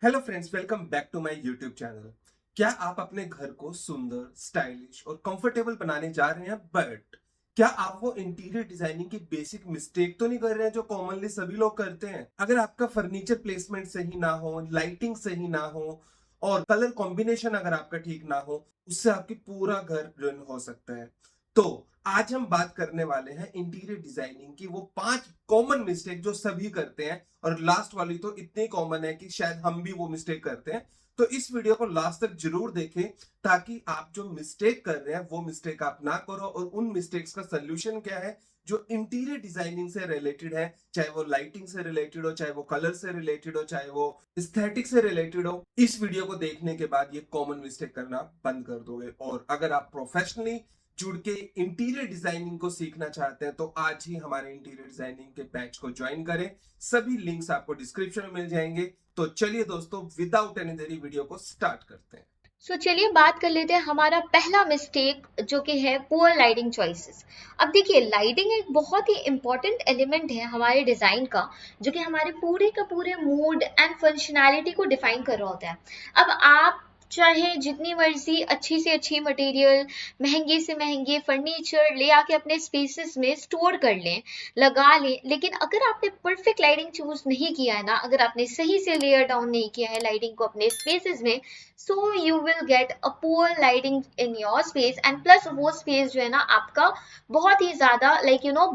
Hello friends, welcome back to my YouTube channel. क्या आप अपने घर को सुंदर, स्टाइलिश और कंफर्टेबल बनाने जा रहे हैं, बट क्या आप वो इंटीरियर डिजाइनिंग की बेसिक मिस्टेक तो नहीं कर रहे हैं जो कॉमनली सभी लोग करते हैं? अगर आपका फर्नीचर प्लेसमेंट सही ना हो, लाइटिंग सही ना हो और कलर कॉम्बिनेशन अगर आपका ठीक ना हो, उससे आपकी पूरा घर रुइन हो सकता है। तो आज हम बात करने वाले हैं इंटीरियर डिजाइनिंग की वो 5 कॉमन मिस्टेक जो सभी करते हैं, और लास्ट वाली तो इतनी कॉमन है कि शायद हम भी वो मिस्टेक करते हैं। तो इस वीडियो को लास्ट तक जरूर देखें ताकि आप जो मिस्टेक कर रहे हैं वो मिस्टेक आप ना करो, और उन मिस्टेक्स का सोल्यूशन क्या है जो इंटीरियर डिजाइनिंग से रिलेटेड है, चाहे वो लाइटिंग से रिलेटेड हो, चाहे वो कलर से रिलेटेड हो, चाहे वो एस्थेटिक से रिलेटेड हो। इस वीडियो को देखने के बाद ये कॉमन मिस्टेक करना बंद कर दोगे। और अगर आप प्रोफेशनली जुड़ के इंटीरियर डिजाइनिंग को सीखना चाहते हैं तो आज ही हमारे इंटीरियर डिजाइनिंग के बैच को ज्वाइन करें। सभी लिंक्स आपको डिस्क्रिप्शन में मिल जाएंगे। तो चलिए दोस्तों, विदाउट एनी देरी वीडियो को स्टार्ट करते हैं। चलिए बात कर लेते हैं हमारा पहला मिस्टेक जो कि है पुअर लाइटिंग चॉइसेस। अब देखिए, लाइटिंग एक बहुत ही इंपॉर्टेंट एलिमेंट है हमारे डिजाइन का, जो कि हमारे पूरे का पूरे मूड एंड फंक्शनैलिटी को डिफाइन कर रहा होता है। अब आप चाहे जितनी मर्जी अच्छी से अच्छी मटेरियल, महंगे से महंगे फर्नीचर ले आके अपने स्पेसेस में स्टोर कर लें, लगा लें, लेकिन अगर आपने परफेक्ट लाइटिंग चूज नहीं किया है ना, अगर आपने सही से लेयर डाउन नहीं किया है लाइटिंग को अपने स्पेसेस में, so you will get a poor lighting in your space and plus वो स्पेस जो है ना आपका बहुत ही ज्यादा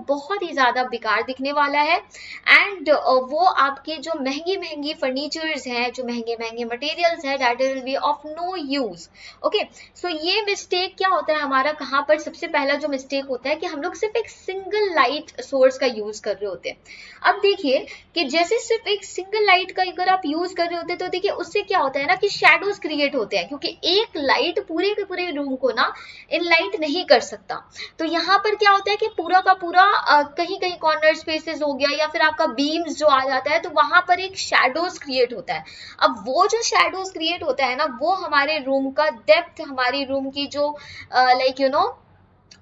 बहुत ही ज्यादा बेकार दिखने वाला है। एंड वो आपके जो महंगी महंगी फर्नीचर्स हैं, जो महंगे महंगे मटेरियल्स हैं, that will be of no use. Okay, so ये मिस्टेक क्या होता है हमारा, कहाँ पर सबसे पहला जो मिस्टेक होता है कि हम लोग सिर्फ एक सिंगल लाइट सोर्स का यूज कर रहे होते हैं। अब देखिए कि जैसे सिर्फ एक सिंगल लाइट का अगर आप यूज कर रहे होते हैं तो देखिए उससे क्या होता है ना कि शैडोज क्रिएट होते हैं, क्योंकि एक लाइट पूरे के पूरे रूम को ना इनलाइट नहीं कर सकता। तो यहाँ पर क्या होता है कि पूरा का पूरा कहीं कहीं कॉर्नर स्पेसेस हो गया या फिर आपका बीम्स जो आ जाता है, तो वहां पर एक शैडोज क्रिएट होता है। अब वो जो शैडोज क्रिएट होता है ना, वो हमारे रूम का डेप्थ, हमारी रूम की जो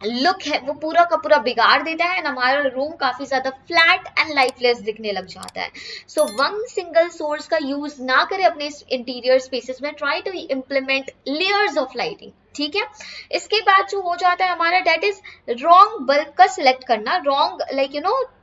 लुक है, वो पूरा का पूरा बिगाड़ देता है एंड हमारा रूम काफी ज्यादा फ्लैट एंड लाइफलेस दिखने लग जाता है। सो वन सिंगल सोर्स का यूज ना करें अपने इंटीरियर स्पेसेस में, try to implement layers of lighting. ठीक है, इसके बाद जो हो जाता है हमारा, डेट इज रॉन्ग बल्ब का सिलेक्ट करना, रॉन्ग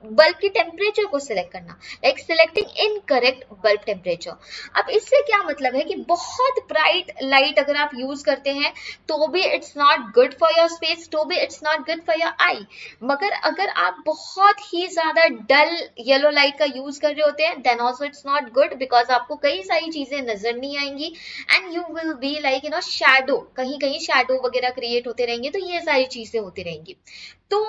बल्ब की टेम्परेचर को सिलेक्ट करना, like selecting incorrect bulb temperature. अब इससे क्या मतलब है कि बहुत ब्राइट लाइट अगर आप यूज करते हैं तो भी it's not good for your space, तो भी it's not good for your eye. मगर अगर आप बहुत ही ज्यादा डल येलो लाइट का यूज कर रहे होते हैं, then also it's not good, because आपको कई सारी चीजें नजर नहीं आएंगी and you will be like shadow, कहीं कहीं शैडो वगैरह क्रिएट होते रहेंगे, तो ये सारी चीजें होती रहेंगी। तो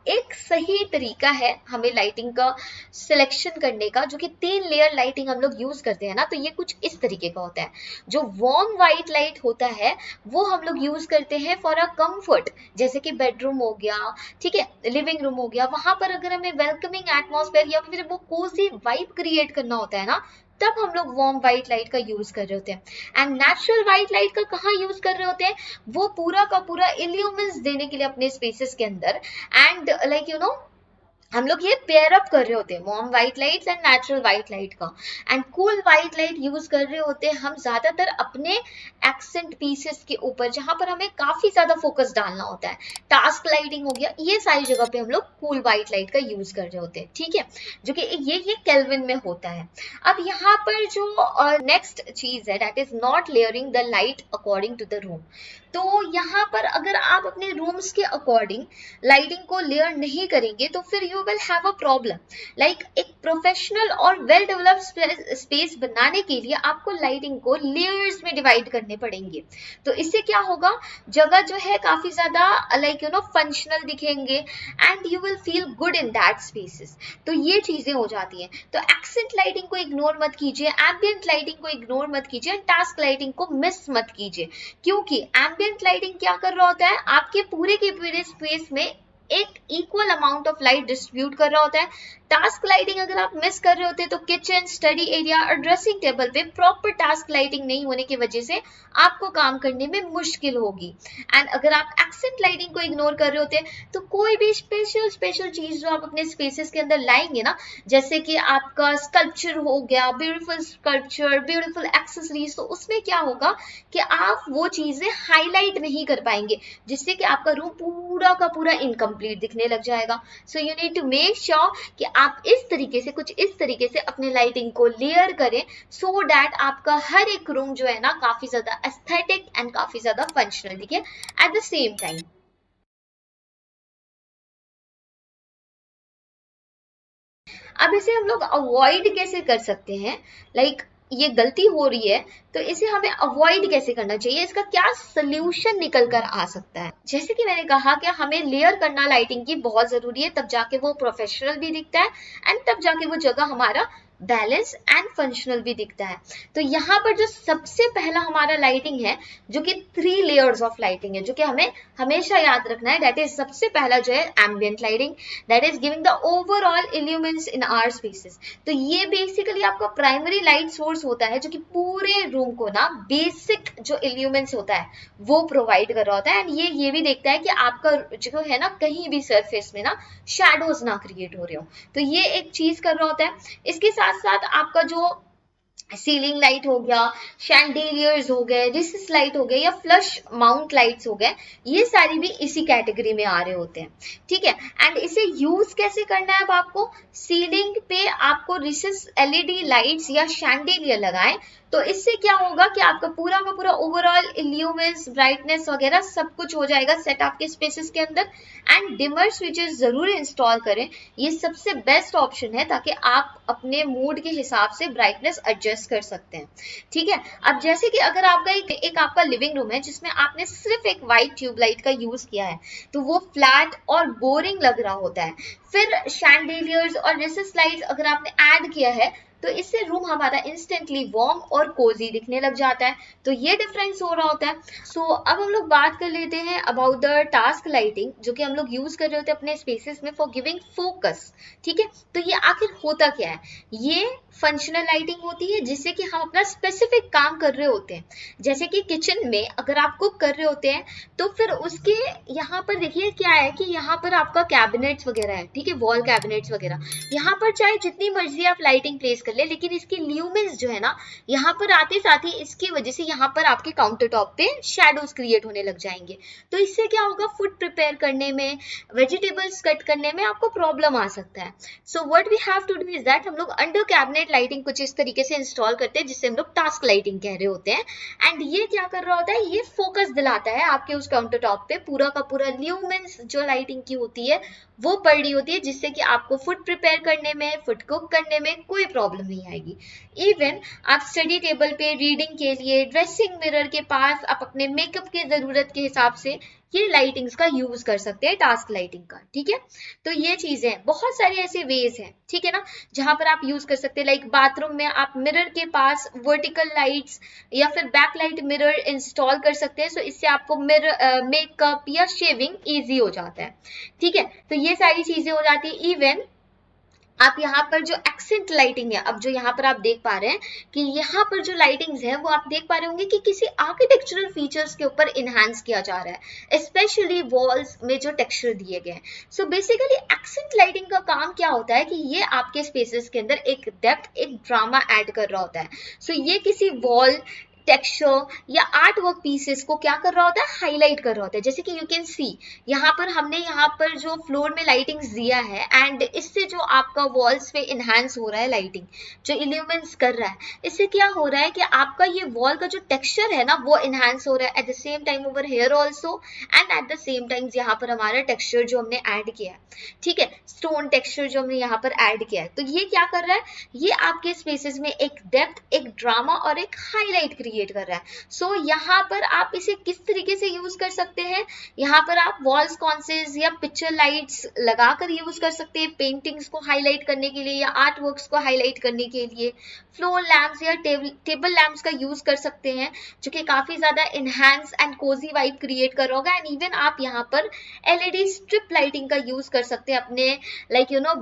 एक सही तरीका है हमें लाइटिंग का सिलेक्शन करने का, जो कि 3 लेयर लाइटिंग हम लोग यूज करते हैं ना, तो ये कुछ इस तरीके का होता है। जो वार्म व्हाइट लाइट होता है वो हम लोग यूज करते हैं फॉर अ कंफर्ट, जैसे कि बेडरूम हो गया, ठीक है, लिविंग रूम हो गया, वहां पर अगर हमें वेलकमिंग एटमॉस्फेयर या फिर वो कोजी वाइब क्रिएट करना होता है ना, तब हम लोग वार्म व्हाइट लाइट का यूज कर रहे होते हैं। एंड नेचुरल व्हाइट लाइट का कहाँ यूज कर रहे होते हैं, वो पूरा का पूरा इल्यूमिनेंस देने के लिए अपने स्पेसेस के अंदर। एंड हम लोग ये पेयर अप कर रहे होते हैं warm white lights and natural white light का। And cool white light use कर रहे होते हैं हम ज्यादातर अपने एक्सेंट पीसेस के ऊपर, जहां पर हमें काफी ज्यादा फोकस डालना होता है। टास्क लाइटिंग हो गया, ये सारी जगह पे हम लोग कूल व्हाइट लाइट का यूज कर रहे होते हैं। ठीक है, जो कि ये केल्विन में होता है। अब यहाँ पर जो नेक्स्ट चीज है, that is not layering the light according to the room. तो यहाँ पर अगर आप अपने रूम्स के अकॉर्डिंग लाइटिंग को लेयर नहीं करेंगे तो फिर you will have a problem. Like एक प्रोफेशनल और वेल डेवलप्ड स्पेस बनाने के लिए आपको लाइटिंग को लेयर्स में डिवाइड करने पड़ेंगे। तो इससे क्या होगा, जगह जो है काफी ज्यादा फंक्शनल दिखेंगे and you will feel good in that spaces. तो ये चीजें हो जाती हैं। तो एक्सेंट लाइटिंग को इग्नोर मत कीजिए, एम्बियंट लाइटिंग को इग्नोर मत कीजिए, टास्क लाइटिंग को मिस मत कीजिए, क्योंकि एम्बियंट लाइटिंग क्या कर रहा होता है, आपके पूरे के पूरे स्पेस में एक equal amount of light distribute कर रहा होता है। टास्क लाइटिंग अगर आप मिस कर रहे होते हैं तो किचन, स्टडी एरिया और ड्रेसिंग टेबल पे प्रॉपर टास्क लाइटिंग नहीं होने की वजह से आपको काम करने में मुश्किल होगी। एंड अगर आप एक्सेंट लाइटिंग को इग्नोर कर रहे होते हैं तो कोई भी स्पेशल चीज जो आप अपने स्पेसेस के अंदर लाएंगे ना, जैसे कि आपका स्कल्पचर हो गया, ब्यूटीफुल स्कल्पचर, ब्यूटीफुल एक्सेसरीज, तो उसमें क्या होगा कि आप वो चीजें हाईलाइट नहीं कर पाएंगे, जिससे कि आपका रूम पूरा का पूरा इनकम्प्लीट दिखने लग जाएगा। So you need to make sure कि आप कुछ इस तरीके से अपने लाइटिंग को लेयर करें, सो दैट आपका हर एक रूम जो है ना काफी ज्यादा एस्थेटिक एंड काफी ज्यादा फंक्शनल दिखे एट द सेम टाइम। अब इसे हम लोग अवॉइड कैसे कर सकते हैं, लाइक ये गलती हो रही है तो इसे हमें अवॉइड कैसे करना चाहिए, इसका क्या सोल्यूशन निकल कर आ सकता है। जैसे कि मैंने कहा कि हमें लेयर करना लाइटिंग की बहुत जरूरी है, तब जाके वो प्रोफेशनल भी दिखता है एंड तब जाके वो जगह हमारा बैलेंस एंड फंक्शनल भी दिखता है। तो यहाँ पर जो सबसे पहला हमारा लाइटिंग है, जो कि 3 लेयर्स ऑफ लाइटिंग है, जो कि हमें हमेशा याद रखना है, दैट इज सबसे पहला जो है ambient lighting, that is giving the overall illuminance in our spaces. तो ये बेसिकली आपका प्राइमरी लाइट सोर्स होता है जो कि पूरे रूम को ना बेसिक जो इल्यूमिनेंस होता है वो प्रोवाइड कर रहा होता है। एंड ये भी देखता है कि आपका जो है ना कहीं भी सरफेस में ना शैडोज ना क्रिएट हो रहे हो, तो ये एक चीज कर रहा होता है। इसके साथ साथ आपका जो सीलिंग लाइट हो गया, शैंडेलियर्स हो गए, रिसेस लाइट हो गए या फ्लश माउंट लाइट्स हो गए, ये सारी भी इसी कैटेगरी में आ रहे होते हैं, ठीक है। एंड इसे यूज कैसे करना है, अब आपको सीलिंग पे आपको रिसेस एलईडी लाइट्स या शैंडेलियर लगाएं, तो इससे क्या होगा कि आपका पूरा का पूरा ओवरऑल इल्यूमिनेंस, ब्राइटनेस वगैरह सब कुछ हो जाएगा सेट आपके स्पेसेस के अंदर। एंड डिमर स्विचेस जरूर इंस्टॉल करें, ये सबसे बेस्ट ऑप्शन है ताकि आप अपने मूड के हिसाब से ब्राइटनेस एडजस्ट कर सकते हैं, ठीक है। अब जैसे कि अगर आपका एक आपका लिविंग रूम है जिसमें आपने सिर्फ एक वाइट ट्यूबलाइट का यूज किया है, तो वो फ्लैट और बोरिंग लग रहा होता है। फिर शैंडेलियर्स और रिसेस लाइट्स अगर आपने ऐड किया है तो इससे रूम हमारा इंस्टेंटली वार्म और कोजी दिखने लग जाता है, तो ये डिफरेंस हो रहा होता है। सो अब हम लोग बात कर लेते हैं अबाउट द टास्क लाइटिंग, जो कि हम लोग यूज कर रहे होते हैं अपने स्पेसेस में फॉर गिविंग फोकस, ठीक है। तो ये आखिर होता क्या है, ये फंक्शनल लाइटिंग होती है जिससे कि हम अपना स्पेसिफिक काम कर रहे होते हैं। जैसे कि किचन में अगर आप कुक कर रहे होते हैं तो फिर उसके यहाँ पर देखिए क्या है कि यहाँ पर आपका कैबिनेट्स वगैरह है, ठीक है, वॉल कैबिनेट्स वगैरह, यहाँ पर चाहे जितनी मर्जी आप लाइटिंग प्लेस कर ले, लेकिन इसकी ल्यूमिनेंस जो है ना यहाँ पर आते साथ ही इसकी वजह से यहाँ पर आपके काउंटर टॉप पे शैडोज क्रिएट होने लग जाएंगे। तो इससे क्या होगा, फूड प्रिपेयर करने में, वेजिटेबल्स कट करने में आपको प्रॉब्लम आ सकता है। So what we have to do is that, हम लोग अंडर कैबिनेट लाइटिंग कुछ इस तरीके से इंस्टॉल करते हैं जिससे हम लोग टास्क लाइटिंग कह रहे होते हैं। एंड ये क्या कर रहा होता है, ये फोकस दिलाता है आपके उस काउंटर टॉप पे, पूरा का पूरा ल्यूमिनेंस जो लाइटिंग की होती है वो पड़ रही होती है, जिससे कि आपको फूड प्रिपेयर करने में, फूड कुक करने में कोई प्रॉब्लम नहीं आएगी। इवन आप स्टडी टेबल पे रीडिंग के लिए ड्रेसिंग मिरर के पास आप अपने मेकअप के जरूरत के हिसाब से ये लाइटिंग्स का यूज कर सकते हैं, टास्क लाइटिंग का, ठीक है। तो ये चीजें बहुत सारे ऐसे वेज हैं, ठीक है ना, जहां पर आप यूज कर सकते हैं। लाइक बाथरूम में आप मिरर के पास वर्टिकल लाइट्स या फिर बैक लाइट मिरर इंस्टॉल कर सकते हैं, सो इससे आपको मिरर मेकअप या शेविंग इजी हो जाता है, ठीक है। तो ये सारी चीजें हो जाती है। इवन आप यहाँ पर जो एक्सेंट लाइटिंग है, अब जो यहाँ पर आप देख पा रहे हैं कि यहाँ पर जो लाइटिंग्स है वो आप देख पा रहे होंगे कि किसी आर्किटेक्चरल फीचर्स के ऊपर इनहांस किया जा रहा है, स्पेशली वॉल्स में जो टेक्सचर दिए गए हैं। सो बेसिकली एक्सेंट लाइटिंग का काम क्या होता है कि ये आपके स्पेसेस के अंदर एक डेप्थ, एक ड्रामा ऐड कर रहा होता है। सो ये किसी वॉल, टेक्सचर या आर्ट वर्क पीसेस को क्या कर रहा होता है, हाईलाइट कर रहा होता है। जैसे कि यू कैन सी यहाँ पर हमने यहाँ पर जो फ्लोर में लाइटिंग्स दिया है एंड इससे जो आपका वॉल्स पे इनहांस हो रहा है लाइटिंग, जो इल्यूमिनेंस कर रहा है, इससे क्या हो रहा है कि आपका ये वॉल का जो टेक्सचर है ना वो इनहांस हो रहा है at the same time over here also, and at the same time यहाँ पर हमारा टेक्सचर जो हमने ऐड किया है, ठीक है, स्टोन टेक्सचर जो हमने यहाँ पर ऐड किया है, तो ये क्या कर रहा है, ये आपके स्पेसेस में एक डेप्थ, एक ड्रामा और एक हाईलाइट क्रिएट कर रहा है। सो यहाँ पर आप इसे किस तरीके से यूज कर सकते हैं, यहाँ पर आप वॉल्स कॉन्सेस या पिक्चर लाइट्स लगाकर यूज कर सकते हैं पेंटिंग्स को हाईलाइट करने के लिए या आर्ट वर्क्स को हाईलाइट करने के लिए। फ्लोर लैम्प्स या टेबल लैम्प्स का यूज कर सकते हैं जो कि काफी ज्यादा enhance and cozy vibe create कर रहा होगा। एंड इवन आप यहाँ पर एलईडी स्ट्रिप लाइटिंग का यूज कर सकते हैं अपने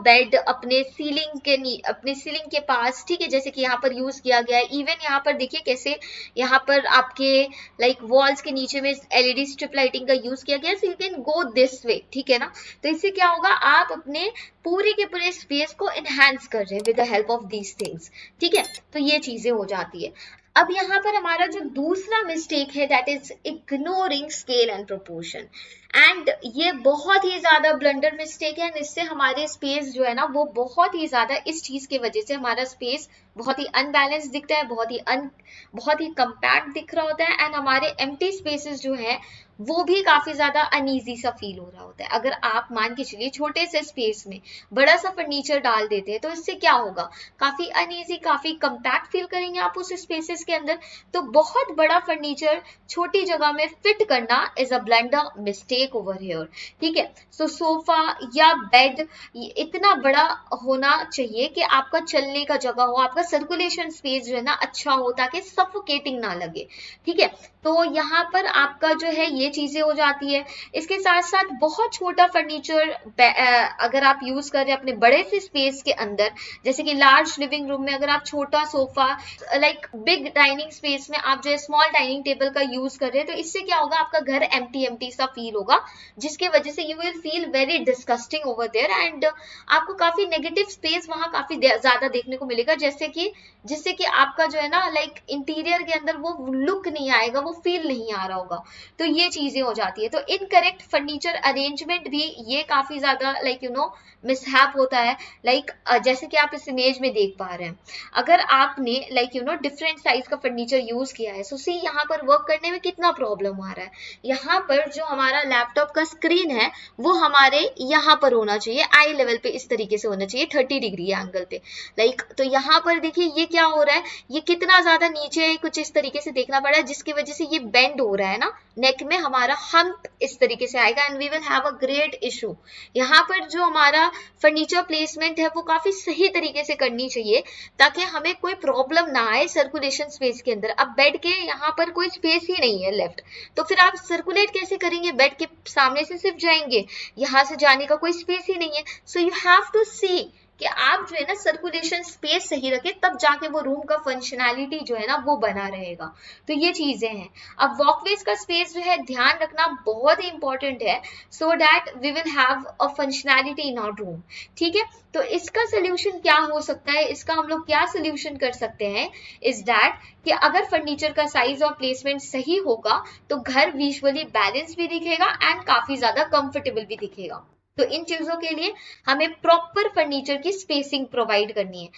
बेड, अपने सीलिंग के पास, ठीक है, जैसे कि यहाँ पर यूज किया गया है। इवन यहाँ पर देखिए कैसे यहाँ पर आपके वॉल्स के नीचे में एलईडी स्ट्रिप लाइटिंग का यूज किया गया। So you can go this way, ठीक है ना। तो इससे क्या होगा, आप अपने पूरे के पूरे स्पेस को एनहांस कर रहे हैं with the help of these things, ठीक है। तो ये चीजें हो जाती है। अब यहाँ पर हमारा जो दूसरा मिस्टेक है that is ignoring scale and proportion. And ये बहुत ही ज्यादा ब्लंडर मिस्टेक है। इससे हमारे स्पेस जो है ना वो बहुत ही ज्यादा, इस चीज की वजह से हमारा स्पेस बहुत ही अनबैलेंस दिखता है, बहुत ही कंपैक्ट दिख रहा होता है। एंड हमारे एम्प्टी स्पेसेस जो है वो भी काफी ज्यादा अनईजी सा फील हो रहा होता है। अगर आप मान के चलिए छोटे से स्पेस में बड़ा सा फर्नीचर डाल देते हैं तो इससे क्या होगा, काफी अनईजी, काफी कंपैक्ट फील करेंगे आप उस स्पेसेस के अंदर। तो बहुत बड़ा फर्नीचर छोटी जगह में फिट करना is a blunder mistake over here, ठीक है। सो सोफा या बेड इतना बड़ा होना चाहिए कि आपका चलने का जगह हो, आपका सर्कुलेशन स्पेस जो है ना अच्छा हो, ताकि सफोकेटिंग ना लगे, ठीक है। तो यहाँ पर आपका जो है ये चीजें हो जाती है। इसके साथ साथ बहुत छोटा फर्नीचर अगर आप यूज कर रहे हैं अपने बड़े से स्पेस के अंदर, जैसे कि लार्ज लिविंग रूम में अगर आप छोटा सोफा, बिग डाइनिंग स्पेस में आप जो है स्मॉल डाइनिंग टेबल का यूज कर रहे हैं, तो इससे क्या होगा, आपका घर एम्प्टी सा फील होगा, जिसके वजह से you will feel very disgusting over there. And आपको काफी नेगेटिव स्पेस वहां काफी ज्यादा देखने को मिलेगा, जिससे कि आपका जो है ना इंटीरियर के अंदर वो लुक नहीं आएगा, वो फील नहीं आ रहा होगा। तो ये चीजें हो जाती है। तो इनकरेक्ट फर्नीचर अरेंजमेंट भी ये काफी ज्यादा मिसहैप होता है। जैसे कि आप इस इमेज में देख पा रहे हैं, अगर आपने डिफरेंट साइज का फर्नीचर यूज किया है, सो सी यहाँ पर वर्क करने में कितना प्रॉब्लम आ रहा है। यहाँ पर जो हमारा लैपटॉप का स्क्रीन है वो हमारे यहाँ पर होना चाहिए, आई लेवल पे इस तरीके से होना चाहिए 30 डिग्री एंगल पे। तो यहाँ पर देखिए ये क्या हो रहा है, ये कितना ज्यादा नीचे कुछ इस तरीके से देखना पड़ा है, जिसकी वजह से ये बेंड हो रहा है ना, नेक में हमारा हम्प इस तरीके से आएगा and we will have a great issue. यहाँ पर जो हमारा फर्नीचर प्लेसमेंट है वो काफी सही तरीके से करनी चाहिए ताकि हमें कोई प्रॉब्लम ना आए सर्कुलेशन स्पेस के अंदर। अब बेड के यहाँ पर कोई स्पेस ही नहीं है लेफ्ट, तो फिर आप सर्कुलेट कैसे करेंगे, बेड के सामने से सिर्फ जाएंगे, यहाँ से जाने का कोई स्पेस ही नहीं है। सो यू हैव टू सी कि आप जो है ना सर्कुलेशन स्पेस सही रखें, तब जाके वो रूम का फंक्शनैलिटी जो है ना वो बना रहेगा। तो ये चीजें हैं। अब वॉकवेज का स्पेस जो है ध्यान रखना बहुत ही इंपॉर्टेंट है, so that we will have a functionality in our room, ठीक है। तो इसका सोल्यूशन क्या हो सकता है, इसका हम लोग क्या सोल्यूशन कर सकते हैं, इज दैट कि अगर फर्नीचर का साइज और प्लेसमेंट सही होगा तो घर विजुअली बैलेंस भी दिखेगा एंड काफी ज्यादा कंफर्टेबल भी दिखेगा। तो इन चीजों के लिए हमें प्रॉपर फर्नीचर की स्पेसिंग प्रोवाइड करनी है,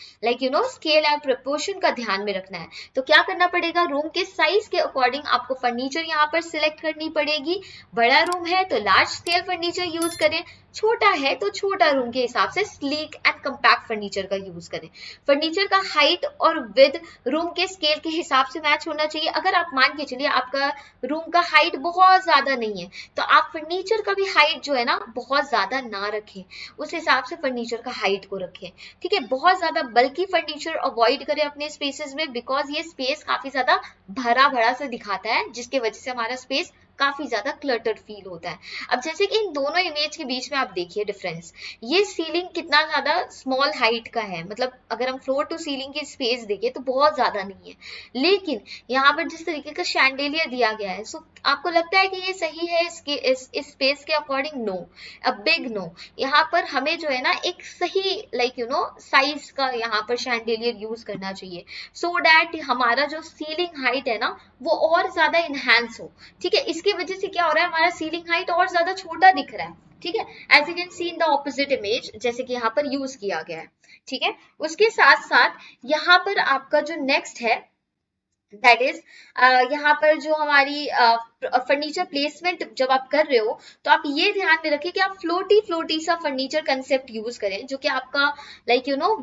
स्केल एंड प्रोपोर्शन का ध्यान में रखना है। तो क्या करना पड़ेगा, रूम के साइज के अकॉर्डिंग आपको फर्नीचर यहाँ पर सिलेक्ट करनी पड़ेगी। बड़ा रूम है तो लार्ज स्केल फर्नीचर यूज करें, छोटा है तो छोटा रूम के हिसाब से स्लीक एंड कंपैक्ट फर्नीचर का यूज करें। फर्नीचर का हाइट और विद रूम के स्केल के हिसाब से मैच होना चाहिए। अगर आप मान के चलिए आपका रूम का हाइट बहुत ज्यादा नहीं है तो आप फर्नीचर का भी हाइट जो है ना बहुत ज्यादा ना रखें, उस हिसाब से फर्नीचर का हाइट को रखें, ठीक है। बहुत ज्यादा बल्कि फर्नीचर अवॉइड करें अपने स्पेसेस में, बिकॉज ये स्पेस काफी ज्यादा भरा भरा सा दिखाता है, जिसके वजह से हमारा स्पेस काफी ज्यादा क्लटर्ड फील होता है। अब जैसे कि इन दोनों इमेज के बीच में आप देखिए डिफरेंस, ये सीलिंग कितना ज्यादा स्मॉल हाइट का है, मतलब अगर हम फ्लोर टू सीलिंग की स्पेस देखें तो बहुत ज्यादा नहीं है, लेकिन यहाँ पर जिस तरीके का शैंडेलियर दिया गया है, सो आपको लगता है कि ये सही है इस स्पेस के according? No, a big no. यहाँ पर हमें जो है ना एक सही साइज का यहाँ पर शैंडेलियर यूज करना चाहिए, सो दैट हमारा जो सीलिंग हाइट है ना वो और ज्यादा इनहैंस हो, ठीक है। इसकी वजह से क्या हो रहा है, हमारा सीलिंग हाइट और ज्यादा छोटा दिख रहा है, ठीक है, as you can see in the opposite image, जैसे कि यहाँ पर यूज किया गया है, ठीक है। उसके साथ साथ यहाँ पर आपका जो नेक्स्ट है दैट इज यहाँ पर जो हमारी फर्नीचर प्लेसमेंट जब आप कर रहे हो तो आप ये ध्यान में रखें कि आप फ्लोटी सा फर्नीचर कंसेप्ट यूज करें जो कि आपका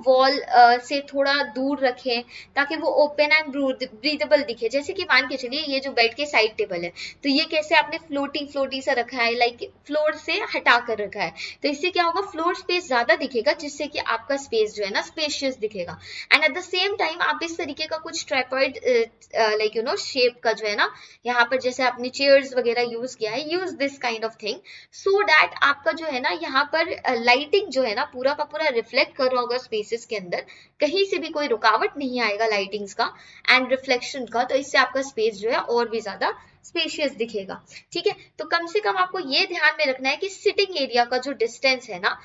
वॉल से थोड़ा दूर रखें ताकि वो ओपन एंड ब्रीदेबल दिखे। जैसे कि मान के चलिए ये जो बेड के साइड टेबल है तो ये कैसे आपने फ्लोटी सा रखा है, फ्लोर से हटा कर रखा है, तो इससे क्या होगा, फ्लोर स्पेस ज्यादा दिखेगा जिससे कि आपका स्पेस जो है ना स्पेशियस दिखेगा। And at the same time आप इस तरीके का कुछ ट्राइपॉड शेप का जो है ना यहाँ पर जैसे आपने चेयर्स वगैरह यूज किया है, use this kind of thing so that आपका जो है ना यहाँ पर लाइटिंग जो है ना पूरा का पूरा रिफ्लेक्ट कर रहा होगा स्पेसेस के अंदर, कहीं से भी कोई रुकावट नहीं आएगा लाइटिंग्स का एंड रिफ्लेक्शन का, तो इससे आपका स्पेस जो है और भी ज्यादा स्पेशियस दिखेगा। ठीक है, तो कम से कम आपको ये ध्यान में रखना है कि सिटिंग एरिया का जो डिस्टेंस है ना,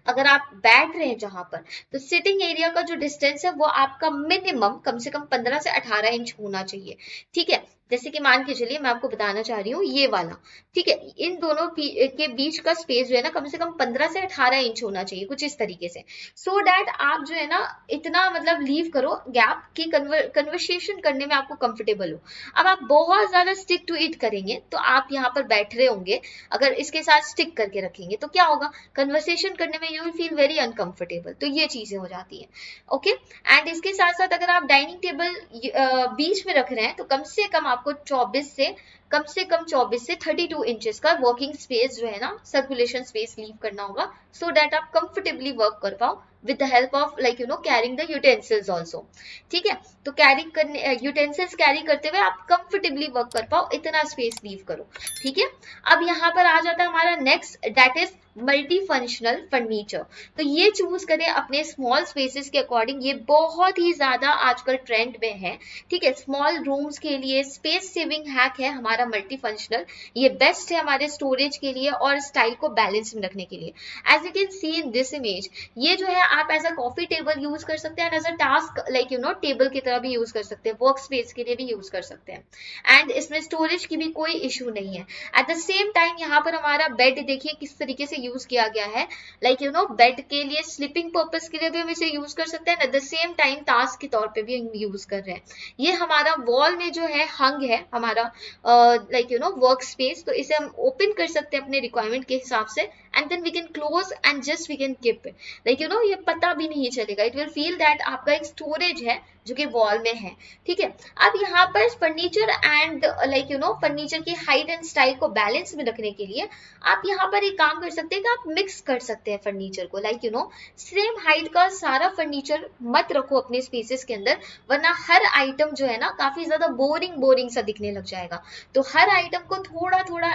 अगर आप बैठ रहे हैं जहां पर, तो सिटिंग एरिया का जो डिस्टेंस है वो आपका मिनिमम कम से कम 15 से 18 इंच होना चाहिए। ठीक है, जैसे कि मान के चलिए मैं आपको बताना चाह रही हूँ ये वाला, ठीक है, इन दोनों के बीच का स्पेस जो है ना कम से कम 15 से 18 इंच होना चाहिए, कुछ इस तरीके से, सो दैट आप जो है ना इतना लीव करो गैप की कन्वर्सेशन करने में आपको कंफर्टेबल हो। अब आप बहुत ज्यादा स्टिक टू इट करेंगे तो आप यहाँ पर बैठ रहे होंगे, अगर इसके साथ स्टिक करके रखेंगे तो क्या होगा, कन्वर्सेशन करने में you will feel very uncomfortable, तो ये चीजें हो जाती है। ओके, एंड इसके साथ साथ अगर आप डाइनिंग टेबल बीच में रख रहे हैं तो कम से कम आपको 24 से 32 इंचेस का वर्किंग स्पेस जो है ना, सर्कुलेशन स्पेस लीव करना होगा सो दैट आप कंफर्टेबली वर्क कर पाओ with the help of carrying the utensils also. ठीक है, तो यूटेंसिल्स कैरी करते हुए आप कंफर्टेबली वर्क कर पाओ, इतना स्पेस लीव करो। ठीक है, अब यहाँ पर आ जाता है हमारा next, that is multi functional furniture. तो ये चूज करें अपने स्मॉल स्पेसेस के अकॉर्डिंग, ये बहुत ही ज्यादा आजकल ट्रेंड में है। ठीक है, स्मॉल रूम्स के लिए स्पेस सेविंग हैक है हमारा मल्टी फंक्शनल, ये बेस्ट है हमारे स्टोरेज के लिए और स्टाइल को बैलेंस में रखने के लिए। As you can see in this image, ये जो है आप as a coffee table use कर सकते हैं, एज अ टास्क टेबल की तरह भी यूज कर सकते हैं, वर्क स्पेस के लिए भी यूज कर सकते हैं, एंड इसमें स्टोरेज की भी कोई इशू नहीं है। एट द सेम टाइम यहाँ पर हमारा बेड देखिए किस तरीके से यूज किया गया है, बेड के लिए स्लीपिंग पर्पस के लिए भी हम इसे यूज कर सकते हैं, at the same time task के तौर पे भी हम यूज कर रहे हैं। ये हमारा वॉल में जो है हंग है हमारा वर्क स्पेस, तो इसे हम ओपन कर सकते हैं अपने रिक्वायरमेंट के हिसाब से, and then we can close and just we can keep it, ये पता भी नहीं चलेगा, इट विल फील दैट आपका एक स्टोरेज है जो कि वॉल में है। ठीक है, अब यहाँ पर फर्नीचर एंड फर्नीचर की हाइट एंड स्टाइल को बैलेंस में रखने के लिए आप यहाँ पर एक काम कर सकते हैं कि आप मिक्स कर सकते हैं फर्नीचर को, सेम हाइट का सारा फर्नीचर मत रखो अपने स्पेसेस के अंदर, वरना हर आइटम जो है ना काफी ज्यादा बोरिंग सा दिखने लग जाएगा। तो हर आइटम को थोड़ा थोड़ा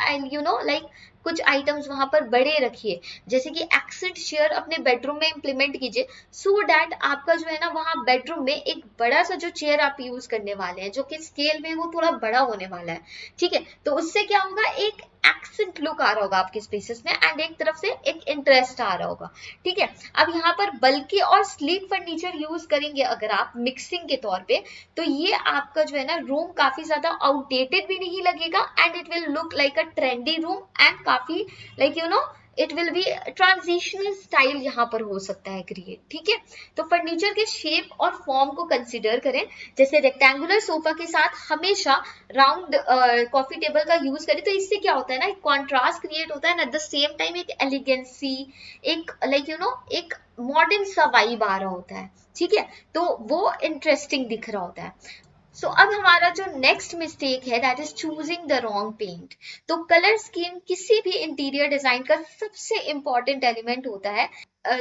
कुछ आइटम्स वहां पर बड़े रखिए, जैसे कि एक्सेंट चेयर अपने बेडरूम में इंप्लीमेंट कीजिए सो दैट आपका जो है ना वहां बेडरूम में एक बड़ा सा जो चेयर आप यूज करने वाले हैं जो कि स्केल में वो थोड़ा बड़ा होने वाला है। ठीक है, तो उससे क्या होगा, एक एक्सेंट लुक आ रहा होगा आपके स्पेसेस में एंड एक तरफ से एक इंटरेस्ट आ रहा होगा। ठीक है, अब यहाँ पर बल्कि और स्लीक फर्नीचर यूज करेंगे अगर आप मिक्सिंग के तौर पे, तो ये आपका जो है ना रूम काफी ज्यादा आउटडेटेड भी नहीं लगेगा and it will look like a trendy room and काफी it will be transitional style यहाँ पर हो सकता है क्रिएट। ठीक है, तो फर्नीचर के शेप और फॉर्म को कंसिडर करें, जैसे रेक्टेंगुलर सोफा के साथ हमेशा राउंड कॉफी टेबल का यूज करें, तो इससे क्या होता है ना, एक कॉन्ट्रास्ट क्रिएट होता है, एट द सेम टाइम एक एलिगेंसी, एक एक मॉडर्न सा वाइब आ रहा होता है। ठीक है, तो वो इंटरेस्टिंग दिख रहा होता है। सो अब हमारा जो नेक्स्ट मिस्टेक है that is choosing the wrong paint. तो कलर स्कीम किसी भी इंटीरियर डिजाइन का सबसे इंपॉर्टेंट एलिमेंट होता है।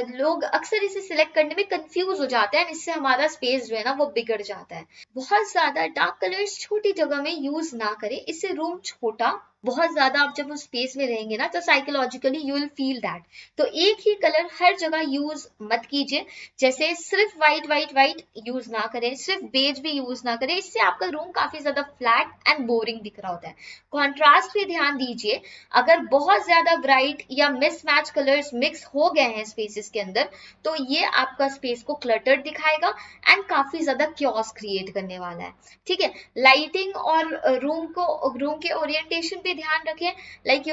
लोग अक्सर इसे सिलेक्ट करने में कंफ्यूज हो जाते हैं, इससे हमारा स्पेस जो है ना वो बिगड़ जाता है। बहुत ज्यादा डार्क कलर्स छोटी जगह में यूज ना करें, इससे रूम छोटा, बहुत ज्यादा आप जब उस स्पेस में रहेंगे ना तो psychologically you will feel that. तो एक ही कलर हर जगह यूज मत कीजिए, जैसे सिर्फ व्हाइट यूज ना करें, सिर्फ बेज भी यूज ना करें, इससे आपका रूम काफी ज्यादा फ्लैट एंड बोरिंग दिख रहा होता है। कॉन्ट्रास्ट पे ध्यान दीजिए, अगर बहुत ज्यादा ब्राइट या मिसमैच कलर्स मिक्स हो गए हैं स्पेसेस के अंदर तो ये आपका स्पेस को क्लटर्ड दिखाएगा एंड काफी ज्यादा क्योस क्रिएट करने वाला है। ठीक है, लाइटिंग और रूम के ओरिएंटेशन पे पे ध्यान रखें, लाइक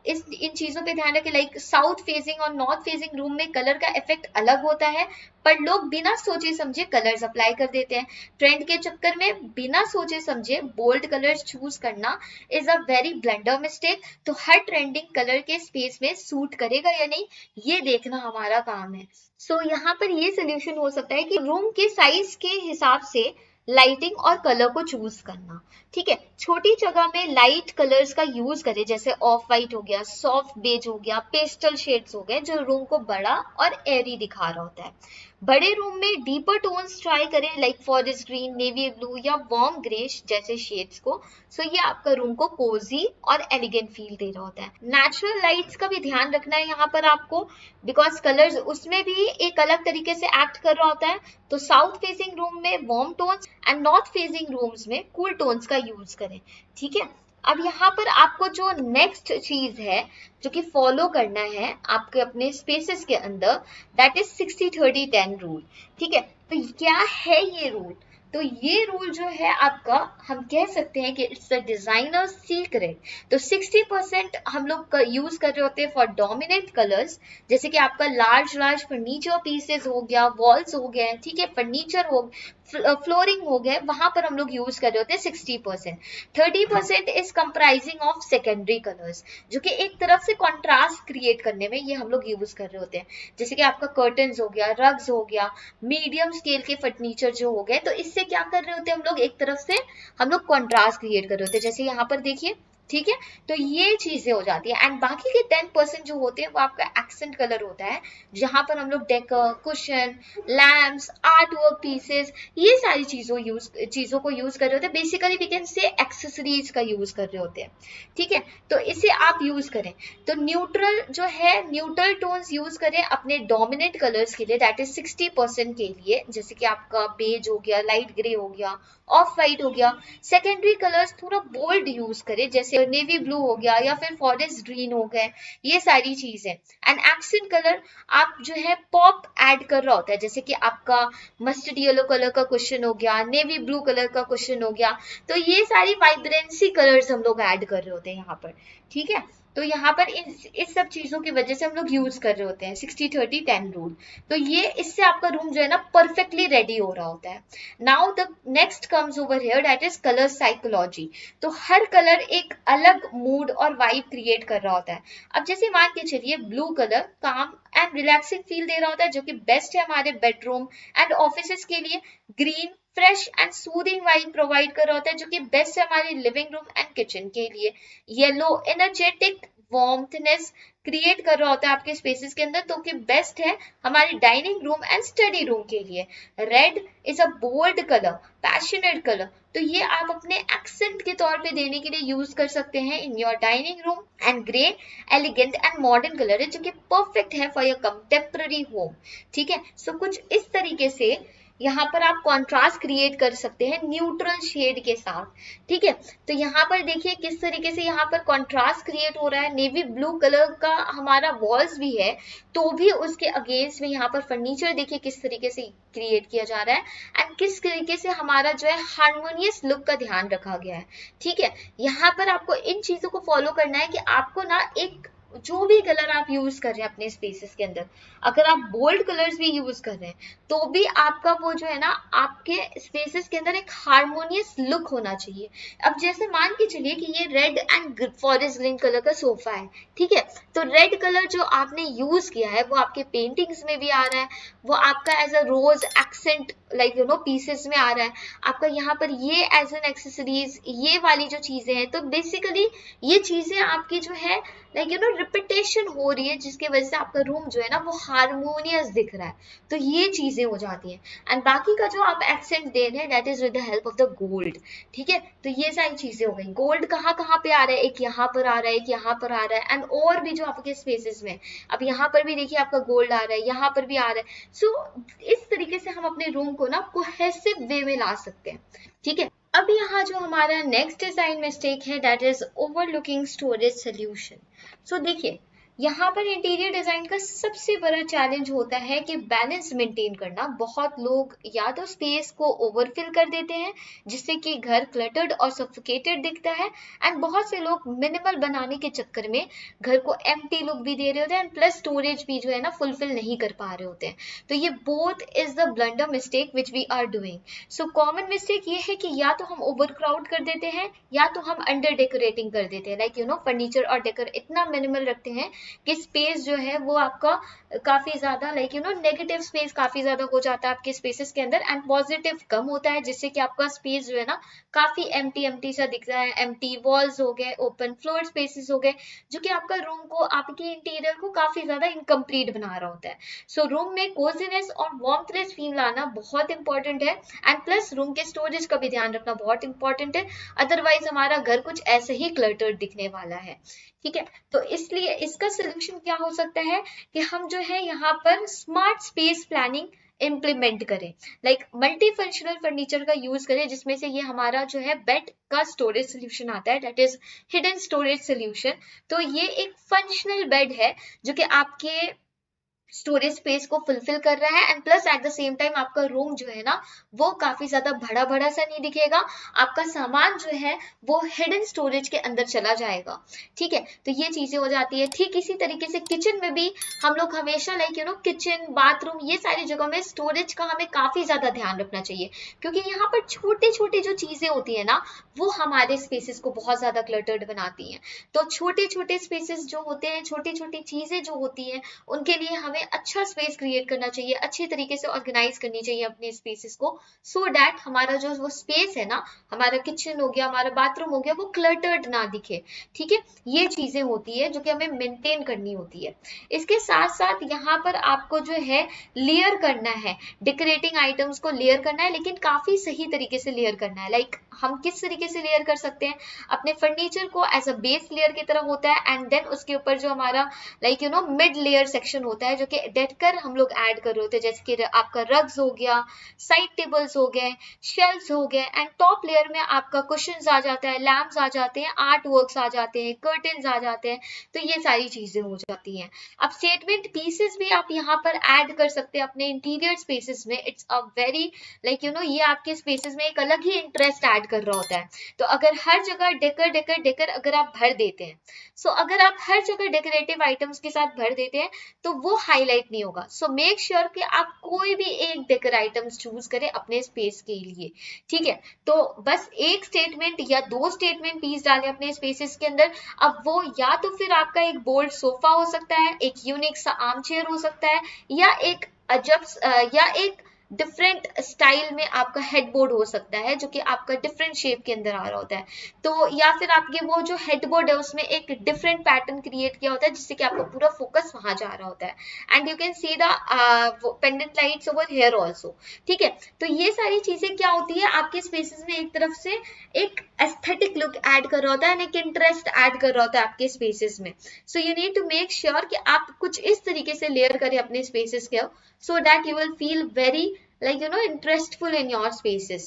इस इन चीजों पे ध्यान रखें, लाइक साउथ फेसिंग और नॉर्थ फेसिंग रूम में कलर का इफेक्ट अलग होता है, पर लोग बिना सोचे समझे कलर्स अप्लाई कर देते हैं। ट्रेंड के चक्कर में बिना सोचे समझे बोल्ड कलर्स चूज करना is a very blunder mistake. तो हर ट्रेंडिंग कलर के स्पेस में सूट करेगा या नहीं, ये देखना हमारा काम है। सो यहाँ पर ये सोल्यूशन हो सकता है कि रूम के साइज के हिसाब से लाइटिंग और कलर को चूज करना। ठीक है, छोटी जगह में लाइट कलर्स का यूज करें, जैसे ऑफ वाइट हो गया, सॉफ्ट बेज हो गया, पेस्टल शेड्स हो गए, जो रूम को बड़ा और एयरी दिखा रहा होता है। बड़े रूम में डीपर टोन्स ट्राई करें, like forest green, navy blue या वार्म ग्रे जैसे शेड्स को। सो ये आपका रूम को कोजी और एलिगेंट फील दे रहा होता है। नेचुरल लाइट्स का भी ध्यान रखना है यहाँ पर आपको, बिकॉज कलर्स उसमें भी एक अलग तरीके से एक्ट कर रहा होता है। तो साउथ फेसिंग रूम में warm tones and north facing rooms में कूल टोन्स का यूज करें। ठीक है, अब यहाँ पर आपको जो नेक्स्ट चीज है जो कि फॉलो करना है आपके अपने स्पेसेस के अंदर, दैट इज 60-30-10 रूल। ठीक है, तो क्या है ये रूल? तो ये रूल जो है आपका, हम कह सकते हैं कि इट्स द डिजाइनर सीक्रेट। तो 60% हम लोग यूज कर रहे होते हैं फॉर डोमिनेंट कलर्स, जैसे कि आपका लार्ज फर्नीचर पीसेस हो गया, वॉल्स हो गए, ठीक है, फर्नीचर हो, फ्लोरिंग हो गए, वहां पर हम लोग यूज कर रहे होते हैं 60%। 30% is comprising of secondary colours, जो कि एक तरफ से कॉन्ट्रास्ट क्रिएट करने में ये हम लोग यूज कर रहे होते हैं, जैसे कि आपका कर्टन्स हो गया, रग्स हो गया, मीडियम स्केल के फर्नीचर जो हो गए। तो इससे क्या कर रहे होते हैं हम लोग, एक तरफ से हम लोग कॉन्ट्रास्ट क्रिएट कर रहे होते हैं, जैसे यहाँ पर देखिए। ठीक है, तो ये चीजें हो जाती है। एंड बाकी के 10% जो होते हैं वो आपका एक्सेंट कलर होता है, जहां पर हम लोग decor, cushion, lamps, art work pieces, ये सारी चीजों को यूज कर रहे होते हैं। Basically we can say accessories का यूज कर रहे होते हैं। ठीक है, तो इसे आप यूज करें। तो न्यूट्रल जो है, न्यूट्रल टोन्स यूज करें अपने डोमिनेंट कलर्स के लिए, दैट इज 60% के लिए, जैसे कि आपका बेज हो गया, लाइट ग्रे हो गया, ऑफ वाइट हो गया। सेकेंडरी कलर्स थोड़ा बोल्ड यूज करें, जैसे नेवी ब्लू हो गया या फिर फॉरेस्ट ग्रीन हो गए, ये सारी चीजें। एंड एक्सेंट कलर आप जो है पॉप ऐड कर रहा होता है, जैसे कि आपका मस्टर्ड येलो कलर का क्वेश्चन हो गया, नेवी ब्लू कलर का क्वेश्चन हो गया। तो ये सारी वाइब्रेंसी कलर्स हम लोग ऐड कर रहे होते हैं यहाँ पर। ठीक है, तो यहाँ पर इस सब चीजों की वजह से हम लोग यूज कर रहे होते हैं 60-30-10 रूल। तो ये इससे आपका रूम जो है ना परफेक्टली रेडी हो रहा होता है। Now the next comes over here, that is colour psychology. तो हर कलर एक अलग मूड और वाइब क्रिएट कर रहा होता है। अब जैसे मान के चलिए ब्लू कलर काम एंड रिलैक्सिंग फील दे रहा होता है, जो कि बेस्ट है हमारे बेडरूम एंड ऑफिसेस के लिए। Green fresh and soothing vibe provide कर रहा होता है, जो कि बेस्ट है हमारे लिविंग रूम एंड किचन के लिए। येलो एनर्जेटिक वार्मथनेस क्रिएट कर रहा होता है आपके स्पेसेस के अंदर, तो कि बेस्ट है हमारे dining room and study room के लिए। Red is a bold colour, passionate colour, तो ये आप अपने एक्सेंट के तौर पे देने के लिए यूज कर सकते हैं in your dining room. And grey elegant and modern colour है, जो कि परफेक्ट है फॉर योर कंटेम्पररी होम। ठीक है, सो कुछ इस तरीके से यहाँ पर आप कॉन्ट्रास्ट क्रिएट कर सकते हैं न्यूट्रल शेड के साथ। ठीक है, तो यहाँ पर देखिए किस तरीके से यहाँ पर कॉन्ट्रास्ट क्रिएट हो रहा है। नेवी ब्लू कलर का हमारा वॉल्स भी है, तो भी उसके अगेंस्ट में यहाँ पर फर्नीचर देखिए किस तरीके से क्रिएट किया जा रहा है एंड किस तरीके से हमारा जो है हार्मोनियस लुक का ध्यान रखा गया है। ठीक है, यहाँ पर आपको इन चीजों को फॉलो करना है कि आपको ना एक जो भी कलर आप यूज कर रहे हैं अपने स्पेसेस के अंदर, अगर आप बोल्ड कलर्स भी यूज कर रहे हैं तो भी आपका वो जो है ना आपके स्पेसेस के अंदर एक हार्मोनियस लुक होना चाहिए। अब जैसे मान के चलिए कि ये red and forest green colour का सोफा है। ठीक है, तो रेड कलर जो आपने यूज किया है वो आपके पेंटिंग्स में भी आ रहा है, वो आपका as a rose accent like pieces में आ रहा है आपका, यहाँ पर ये एज एन एक्सेसरीज, ये वाली जो चीजें हैं। तो बेसिकली ये चीजें आपकी जो है लाइक रिपीटेशन हो रही है, जिसकी वजह से आपका रूम जो है ना वो हार्मोनियस दिख रहा है। तो ये चीजें हो जाती हैं। एंड बाकी का जो आप एक्सेंट दे रहे हैं that is with the help of the gold. ठीक है, तो ये सारी चीजें हो गई। गोल्ड कहाँ कहाँ पे आ रहा है, एक यहाँ पर आ रहा है, एक यहाँ पर आ रहा है, एंड और भी जो आपके स्पेसेस में, अब यहाँ पर भी देखिए आपका गोल्ड आ रहा है, यहाँ पर भी आ रहा है। सो इस तरीके से हम अपने रूम को ना कोहेसिव वे में ला सकते हैं। ठीक है, अब यहाँ जो हमारा नेक्स्ट डिजाइन मिस्टेक है that is overlooking storage solution. So देखिए यहाँ पर इंटीरियर डिजाइन का सबसे बड़ा चैलेंज होता है कि बैलेंस मेंटेन करना। बहुत लोग या तो स्पेस को ओवरफिल कर देते हैं जिससे कि घर क्लटर्ड और सफोकेटेड दिखता है, एंड बहुत से लोग मिनिमल बनाने के चक्कर में घर को एम्प्टी लुक भी दे रहे होते हैं एंड प्लस स्टोरेज भी जो है ना फुलफिल नहीं कर पा रहे होते हैं। तो ये both is the blunder mistake which we are doing. So common mistake ये है कि या तो हम ओवर क्राउड कर देते हैं या तो हम अंडर डेकोरेटिंग कर देते हैं, लाइक फर्नीचर और डेकोर इतना मिनिमल रखते हैं कि स्पेस जो है वो आपका काफी ज्यादा नेगेटिव स्पेस काफी ज्यादा हो जाता है आपके स्पेसेस के अंदर एंड पॉजिटिव कम होता है, जिससे कि आपका स्पेस जो है ना काफी एम्प्टी एम्प्टी सा दिखता है। एम्प्टी वॉल्स हो गए, ओपन फ्लोर स्पेसेस हो गए, जो कि आपका रूम को, आपके इंटीरियर को काफी ज्यादा इनकम्प्लीट बना रहा होता है। सो रूम में कोजीनेस और वार्मथनेस फील लाना बहुत इंपॉर्टेंट है, एंड प्लस रूम के स्टोरेज का भी ध्यान रखना बहुत इंपॉर्टेंट है, अदरवाइज हमारा घर कुछ ऐसे ही क्लटर्ड दिखने वाला है। ठीक है, तो इसलिए इसका सोल्यूशन क्या हो सकता है कि हम जो है यहाँ पर स्मार्ट स्पेस प्लानिंग इम्प्लीमेंट करें, लाइक मल्टी फंक्शनल फर्नीचर का यूज करें, जिसमें से ये हमारा जो है बेड का स्टोरेज सोल्यूशन आता है, that is hidden storage solution. तो ये एक फंक्शनल बेड है जो कि आपके स्टोरेज स्पेस को फुलफिल कर रहा है, and plus at the same time आपका रूम जो है ना वो काफी ज्यादा बड़ा बड़ा सा नहीं दिखेगा, आपका सामान जो है वो हिडन स्टोरेज के अंदर चला जाएगा। ठीक है, तो ये चीजें हो जाती है। ठीक इसी तरीके से किचन में भी हम लोग हमेशा किचन बाथरूम ये सारी जगह में स्टोरेज का हमें काफी ज्यादा ध्यान रखना चाहिए, क्योंकि यहाँ पर छोटी छोटी जो चीजें होती है ना वो हमारे स्पेसेस को बहुत ज्यादा क्लटर्ड बनाती हैं। तो छोटे छोटे स्पेसेस जो होते हैं, छोटी छोटी चीजें जो होती हैं, उनके लिए हमें अच्छा स्पेस क्रिएट करना चाहिए, अच्छी तरीके से ऑर्गेनाइज करनी चाहिए अपने स्पेसेस को, सो दैट हमारा जो वो स्पेस है ना, हमारा किचन हो गया, हमारा बाथरूम हो गया, वो क्लटर्ड ना दिखे। ठीक है, ये चीजें होती है जो कि हमें मेंटेन करनी होती है। इसके साथ साथ यहाँ पर आपको जो है लेयर करना है, डेकोरेटिंग आइटम्स को लेयर करना है, लेकिन काफी सही तरीके से लेयर करना है। लाइक हम किस तरीके से लेयर कर सकते हैं, अपने फर्नीचर को एज अ बेस लेयर की तरह होता है, एंड देन उसके ऊपर जो हमारा मिड लेयर सेक्शन होता है जो कि डेकर हम लोग ऐड कर रहे होते हैं, जैसे कि आपका रग्स हो गया, साइड टेबल्स हो गए, शेल्फ्स हो गए, एंड टॉप लेयर में आपका कुशन्स आ जाता है, लैम्प्स आ जाते हैं, आर्ट वर्क्स आ जाते हैं, कर्टन्स आ जाते हैं। तो ये सारी चीजें हो जाती हैं। अब स्टेटमेंट पीसेस भी आप यहाँ पर ऐड कर सकते हैं अपने इंटीरियर स्पेसेस में। इट्स अ वेरी ये आपके स्पेसेस में एक अलग ही इंटरेस्ट ऐड कर रहा होता है। तो अगर हर जगह डेकर डेकर डेकर अगर आप भर देते हैं, सो अगर आप हर जगह डेकोरेटिव आइटम्स के साथ भर देते हैं तो वो हाईलाइट नहीं होगा। सो मेक श्योर कि आप कोई भी एक डेकोर आइटम्स चूज करें अपने स्पेस के लिए। ठीक है, तो बस एक स्टेटमेंट या दो स्टेटमेंट पीस डालें अपने स्पेसेस के अंदर। अब वो या तो फिर आपका एक बोल्ड सोफा हो सकता है, एक यूनिक सा आर्म चेयर हो सकता है, या एक या एक डिफरेंट स्टाइल में आपका हेडबोर्ड हो सकता है जो कि आपका डिफरेंट शेप के अंदर आ रहा होता है। तो या फिर आपके वो जो हेडबोर्ड है उसमें एक डिफरेंट पैटर्न क्रिएट किया होता है जिससे कि आपका पूरा फोकस वहां जा रहा होता है, and you can see the pendant lights over here also. ठीक है, तो ये सारी चीजें क्या होती है आपके स्पेसेस में एक तरफ से एक एस्थेटिक लुक ऐड कर रहा होता है, एक इंटरेस्ट ऐड कर रहा होता है आपके स्पेसेस में। So you need to make sure कि आप कुछ इस तरीके से लेयर करें अपने स्पेसेस के, so that you will feel very interestful in your spaces।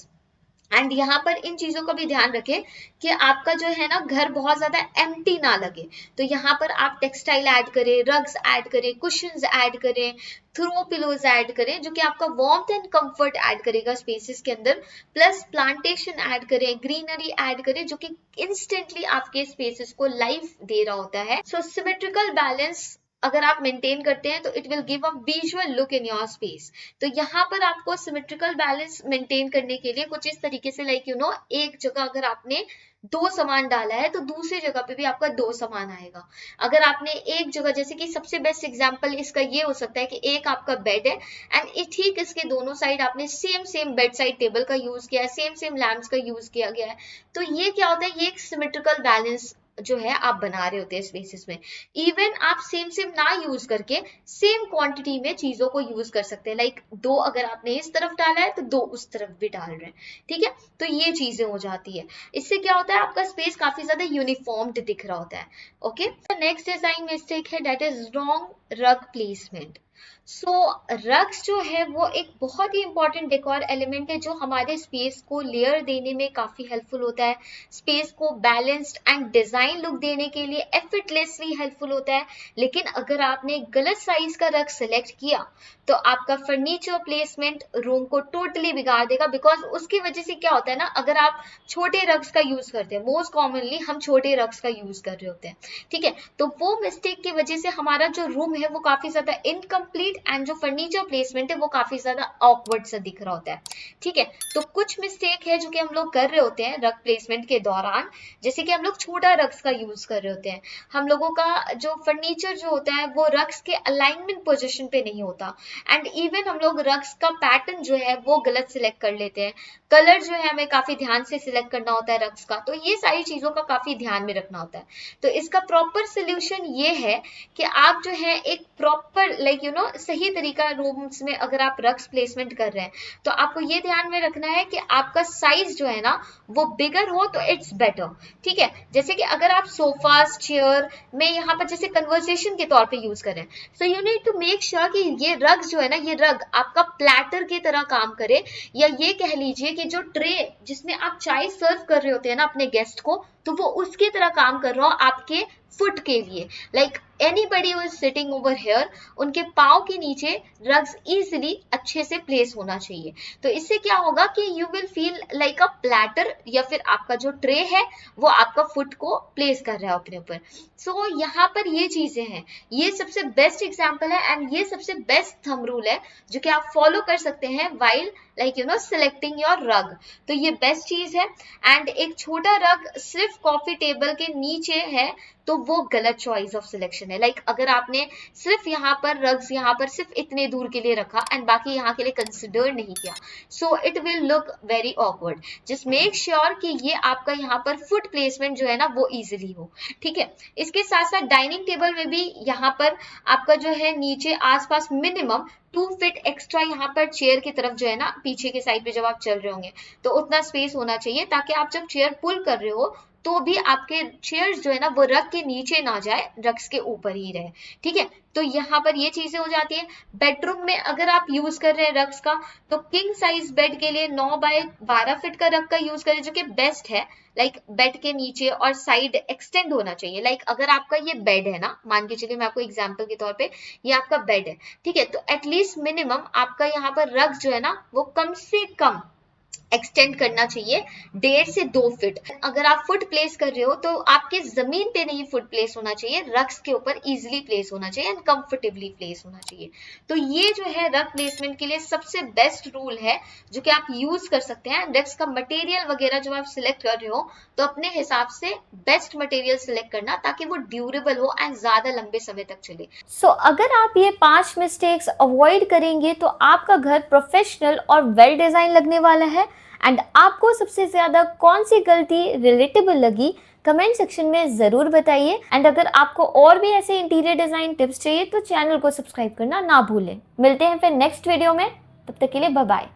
And यहाँ पर इन चीजों का भी ध्यान रखें कि आपका जो है ना घर बहुत ज्यादा एम्प्टी ना लगे। तो यहाँ पर आप टेक्सटाइल ऐड करें, रग्स ऐड करें, कुशन्स ऐड करें, थ्रो पिलोज ऐड करें जो कि आपका वार्मथ एंड कंफर्ट ऐड करेगा स्पेसेस के अंदर, प्लस प्लांटेशन ऐड करें, ग्रीनरी ऐड करें जो कि इंस्टेंटली आपके स्पेसेस को लाइफ दे रहा होता है। सो सिमेट्रिकल बैलेंस अगर आप मेंटेन करते हैं तो it will give a visual look in your space. तो यहाँ पर आपको सिमेट्रिकल बैलेंस मेंटेन करने के लिए कुछ इस तरीके से एक जगह अगर आपने दो सामान डाला है तो दूसरी जगह पे भी आपका दो सामान आएगा। अगर आपने एक जगह, जैसे कि सबसे बेस्ट एग्जांपल इसका ये हो सकता है कि एक आपका बेड है एंड ठीक इसके दोनों साइड आपने सेम बेड साइड टेबल का यूज किया है, सेम लैंप्स का यूज किया गया है। तो ये क्या होता है, ये एक सिमेट्रिकल बैलेंस जो है आप बना रहे होते हैं स्पेसेस में। इवन आप सेम ना यूज करके सेम क्वांटिटी में चीजों को यूज कर सकते हैं, लाइक दो अगर आपने इस तरफ डाला है तो दो उस तरफ भी डाल रहे हैं। ठीक है, तो ये चीजें हो जाती है। इससे क्या होता है आपका स्पेस काफी ज्यादा यूनिफॉर्म्ड दिख रहा होता है। ओके, नेक्स्ट डिजाइन मिस्टेक है दैट इज रॉन्ग रग प्लेसमेंट। सो रग्स जो है वो एक बहुत ही इंपॉर्टेंट डेकोर एलिमेंट है जो हमारे स्पेस को लेयर देने में काफी हेल्पफुल होता है, स्पेस को बैलेंस्ड एंड डिजाइन लुक देने के लिए एफर्टलेसली हेल्पफुल होता है। लेकिन अगर आपने गलत साइज का रग सिलेक्ट किया तो आपका फर्नीचर प्लेसमेंट रूम को टोटली बिगाड़ देगा, बिकॉज उसकी वजह से क्या होता है ना, अगर आप छोटे रग्स का यूज करते हैं, मोस्ट कॉमनली हम छोटे रग्स का यूज कर रहे होते हैं, ठीक है, तो वो मिस्टेक की वजह से हमारा जो रूम है वो काफी ज्यादा इनकम्प्लीट एंड जो फर्नीचर प्लेसमेंट है वो काफी ज्यादा ऑकवर्ड सा दिख रहा होता है, ठीक है। तो कुछ मिस्टेक है जो कि हम लोग कर रहे होते हैं रग प्लेसमेंट के दौरान, जैसे कि हम लोग छोटा रग्स का यूज कर रहे होते हैं, हम लोगों का जो फर्नीचर जो होता है वो रग्स के अलाइनमेंट पोजिशन पे नहीं होता, एंड इवन हम लोग रग्स का पैटर्न जो है वो गलत सिलेक्ट कर लेते हैं, कलर जो है हमें काफी ध्यान से सिलेक्ट करना होता है रग्स का, तो ये सारी चीजों का काफी ध्यान में रखना होता है। तो इसका प्रॉपर सोल्यूशन ये है कि आप जो है एक प्रॉपर सही तरीका रूम्स में अगर आप रग्स प्लेसमेंट कर रहे हैं तो आपको ये ध्यान में रखना है कि आपका साइज जो है ना वो बिगर हो तो इट्स बेटर, ठीक है। जैसे कि अगर आप सोफास चेयर में यहाँ पर जैसे कन्वर्सेशन के तौर पे यूज करें, so you need to make sure कि ये रग जो है ना, ये रग आपका प्लेटर की तरह काम करे, या ये कह लीजिए कि जो ट्रे जिसमें आप चाय सर्व कर रहे होते हैं ना अपने गेस्ट को, तो वो उसकी तरह काम कर रहा हो आपके फुट के लिए, like anybody who is sitting over here, उनके पाँव के नीचे रग्स इजीली अच्छे से प्लेस होना चाहिए। तो इससे क्या होगा कि you will feel like a platter, या फिर आपका जो ट्रे है वो आपका फुट को प्लेस कर रहा है अपने ऊपर। सो यहाँ पर ये चीजें हैं, ये सबसे बेस्ट एग्जाम्पल है एंड ये सबसे बेस्ट थंब रूल है जो कि आप फॉलो कर सकते हैं वाइल सिलेक्टिंग योर रग। तो ये बेस्ट चीज है। एंड एक छोटा रग सिर्फ कॉफी टेबल के नीचे है तो वो गलत चॉइस ऑफ सिलेक्शन है। लाइक अगर आपने सिर्फ यहाँ पर रग्स यहाँ पर सिर्फ इतने दूर के लिए रखा एंड बाकी यहाँ के लिए कंसिडर नहीं किया, so it will look very awkward. Just make sure कि ये आपका यहाँ पर फुट प्लेसमेंट जो है ना वो इजीली हो, ठीक है। इसके साथ साथ डाइनिंग टेबल में भी यहाँ पर आपका जो है नीचे आसपास मिनिमम 2 फीट एक्स्ट्रा यहाँ पर चेयर की तरफ जो है ना पीछे के साइड पे जब आप चल रहे होंगे तो उतना स्पेस होना चाहिए, ताकि आप जब चेयर पुल कर रहे हो तो भी आपके चेयर्स जो है ना वो रग के नीचे ना जाए, रग्स के ऊपर ही रहे, ठीक है। तो यहाँ पर ये चीजें हो जाती है। बेडरूम में अगर आप यूज कर रहे हैं रग्स का, तो किंग साइज बेड के लिए 9 बाय 12 फीट का रग का यूज करें जो कि बेस्ट है। लाइक बेड के नीचे और साइड एक्सटेंड होना चाहिए। लाइक अगर आपका ये बेड है ना, मान के चलिए मैं आपको एग्जांपल के तौर पे, ये आपका बेड है, ठीक है, तो एटलीस्ट मिनिमम आपका यहाँ पर रग जो है ना वो कम से कम एक्सटेंड करना चाहिए 1.5 से 2 फीट। अगर आप फुट प्लेस कर रहे हो तो आपके जमीन पे नहीं फुट प्लेस होना चाहिए, रग्स के ऊपर इजीली प्लेस होना चाहिए एंड कंफर्टेबली प्लेस होना चाहिए। तो ये जो है रग प्लेसमेंट के लिए सबसे बेस्ट रूल है जो कि आप यूज कर सकते हैं। रग्स का मटेरियल वगैरह जब आप सिलेक्ट कर रहे हो तो अपने हिसाब से बेस्ट मटेरियल सिलेक्ट करना ताकि वो ड्यूरेबल हो एंड ज्यादा लंबे समय तक चले। सो अगर आप ये 5 मिस्टेक्स अवॉइड करेंगे तो आपका घर प्रोफेशनल और वेल डिजाइन लगने वाला है। एंड आपको सबसे ज्यादा कौन सी गलती रिलेटेबल लगी कमेंट सेक्शन में ज़रूर बताइए। एंड अगर आपको और भी ऐसे इंटीरियर डिज़ाइन टिप्स चाहिए तो चैनल को सब्सक्राइब करना ना भूलें। मिलते हैं फिर नेक्स्ट वीडियो में, तब तक के लिए बाय बाय।